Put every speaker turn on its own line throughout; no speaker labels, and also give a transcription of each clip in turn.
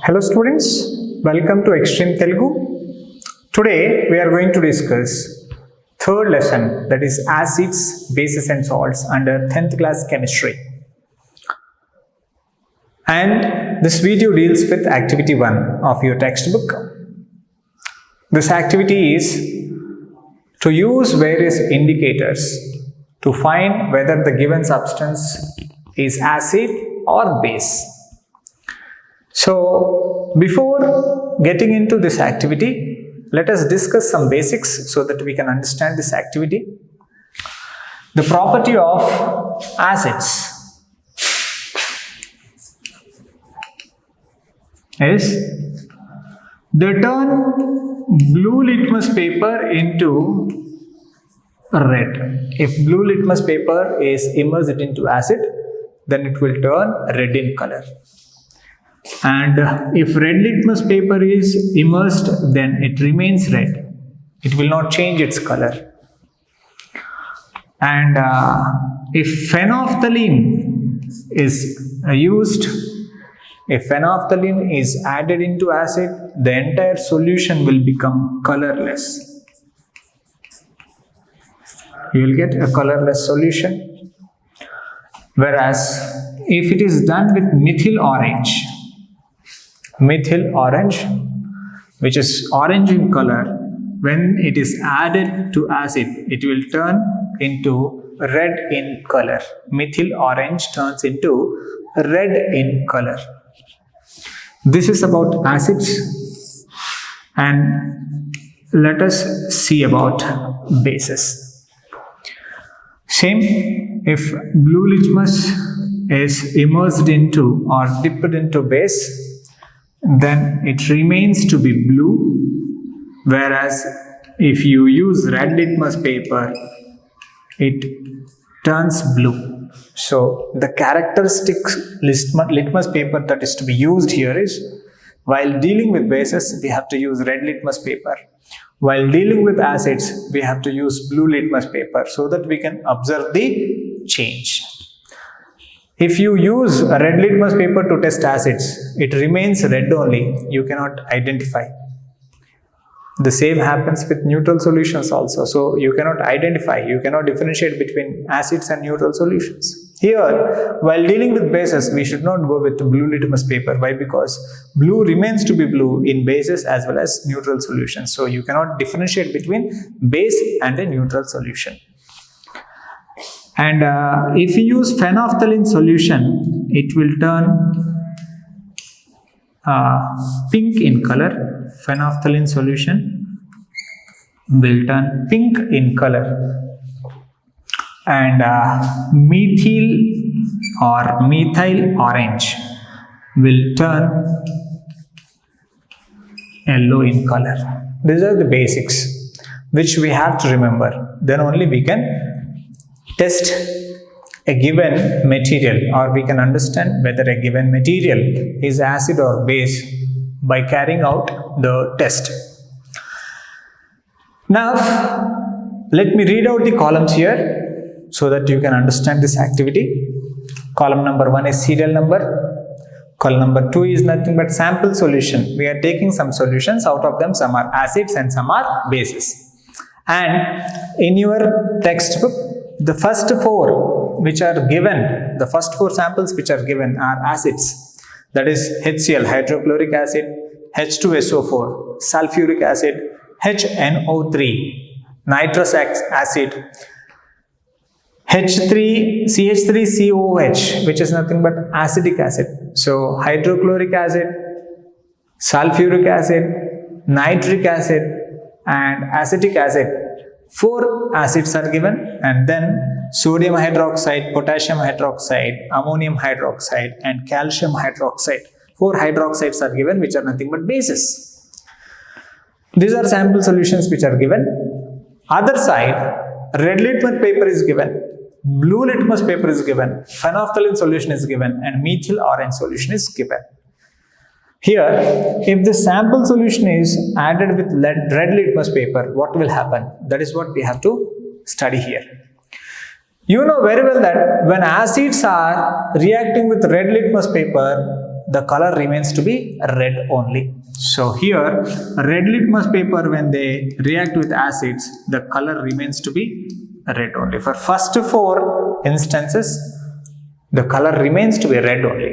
Hello students, welcome to Extreme Telugu. Today we are going to discuss third lesson, that is acids, bases and salts under 10th class chemistry. And this video deals with activity 1 of your textbook. This activity is to use various indicators to find whether the given substance is acid or base. So, before getting into this activity, let us discuss some basics so that we can understand this activity. The property of acids is they turn blue litmus paper into red. If blue litmus paper is immersed into acid, then it will turn red in color. And if red litmus paper is immersed, then it remains red. It will not change its color. And if phenolphthalein is used, if phenolphthalein is added into acid, the entire solution will become colorless. You will get a colorless solution. Whereas if it is done with methyl orange, which is orange in color, when it is added to acid, it will turn into red in color. Methyl orange turns into red in color. This is about acids, and let us see about bases. Same, if blue litmus is immersed into or dipped into base, then it remains to be blue, whereas if you use red litmus paper, it turns blue. So the characteristic litmus paper that is to be used here is, while dealing with bases, we have to use red litmus paper. While dealing with acids, we have to use blue litmus paper so that we can observe the change. If you use a red litmus paper to test acids, it remains red only, you cannot identify. The same happens with neutral solutions also. So you cannot identify, you cannot differentiate between acids and neutral solutions. Here, while dealing with bases, we should not go with blue litmus paper. Why? Because blue remains to be blue in bases as well as neutral solutions. So you cannot differentiate between base and a neutral solution. And if you use phenolphthalein solution, it will turn pink in color. Phenolphthalein solution will turn pink in color. And methyl or methyl orange will turn yellow in color. These are the basics which we have to remember. Then only we can test a given material, or we can understand whether a given material is acid or base by carrying out the test. Now, let me read out the columns here so that you can understand this activity. Column number 1 is serial number. Column number 2 is nothing but sample solution. We are taking some solutions, out of them some are acids and some are bases. And in your textbook, the first 4 which are given, the first 4 samples which are given are acids. That is HCl, hydrochloric acid, H2SO4, sulfuric acid, HNO3, nitrous acid, CH3COH, which is nothing but acidic acid. So hydrochloric acid, sulfuric acid, nitric acid, and acetic acid. 4 acids are given, and then sodium hydroxide, potassium hydroxide, ammonium hydroxide, and calcium hydroxide. 4 hydroxides are given, which are nothing but bases. These are sample solutions which are given. Other side, red litmus paper is given, blue litmus paper is given, phenolphthalein solution is given, and methyl orange solution is given. Here, if the sample solution is added with red litmus paper, what will happen? That is what we have to study here. You know very well that when acids are reacting with red litmus paper, the color remains to be red only. So here, red litmus paper, when they react with acids, the color remains to be red only. For first 4 instances, the color remains to be red only.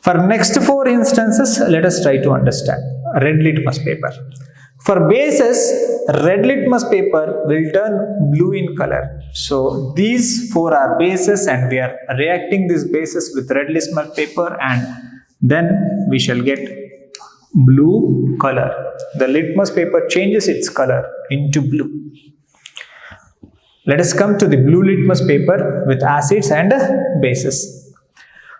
For next 4 instances, let us try to understand red litmus paper. For bases, red litmus paper will turn blue in color. So these 4 are bases and we are reacting these bases with red litmus paper, and then we shall get blue color. The litmus paper changes its color into blue. Let us come to the blue litmus paper with acids and bases.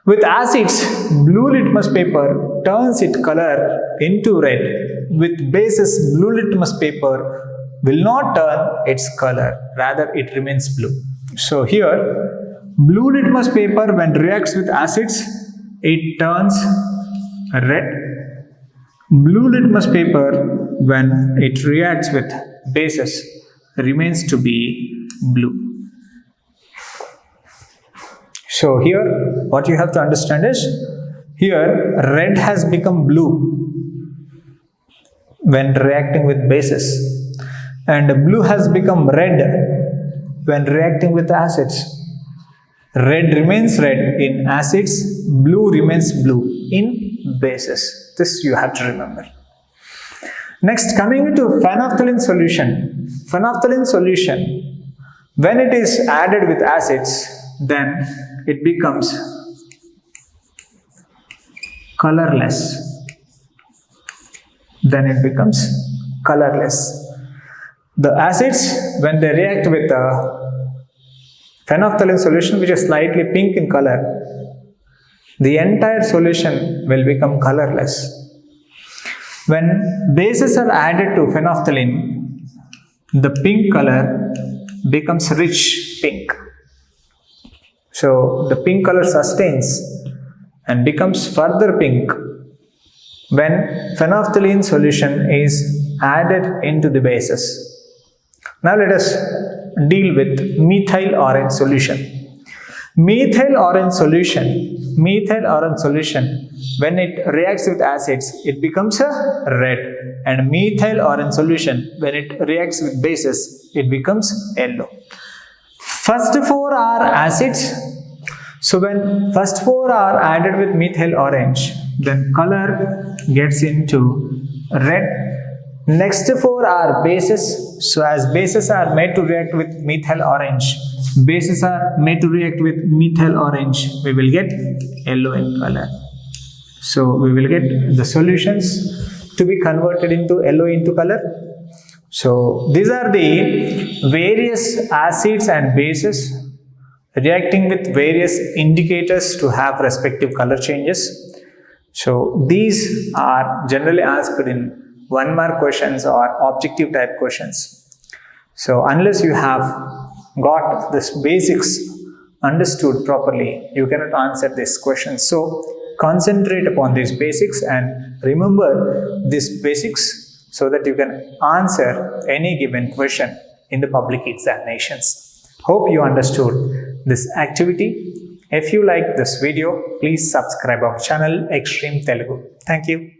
With acids, blue litmus paper turns its color into red. With bases, blue litmus paper will not turn its color, rather it remains blue. So here, blue litmus paper when reacts with acids, it turns red. Blue litmus paper when it reacts with bases remains to be blue. So here, what you have to understand is, here red has become blue when reacting with bases, and blue has become red when reacting with acids. Red remains red in acids, blue remains blue in bases. This you have to remember. Next, coming into phenolphthalein solution. Phenolphthalein solution, when it is added with acids, then it becomes colorless. Then it becomes colorless. The acids, when they react with a phenolphthalein solution which is slightly pink in color, the entire solution will become colorless. When bases are added to phenolphthalein, the pink color becomes rich pink. So the pink color sustains and becomes further pink when phenolphthalein solution is added into the bases. Now let us deal with methyl orange solution. Methyl orange solution, when it reacts with acids, it becomes a red, and methyl orange solution, when it reacts with bases, it becomes yellow. First 4 are acids. So when first 4 are added with methyl orange, then color gets into red. Next 4 are bases. So as bases are made to react with methyl orange, we will get yellow in color. So we will get the solutions to be converted into yellow into color. So these are the various acids and bases reacting with various indicators to have respective color changes. So these are generally asked in 1 mark questions or objective type questions. So unless you have got this basics understood properly, you cannot answer this question. So concentrate upon these basics and remember these basics so that you can answer any given question in the public examinations. Hope you understood this activity. If you like this video, please subscribe our channel Extreme Telugu. Thank you.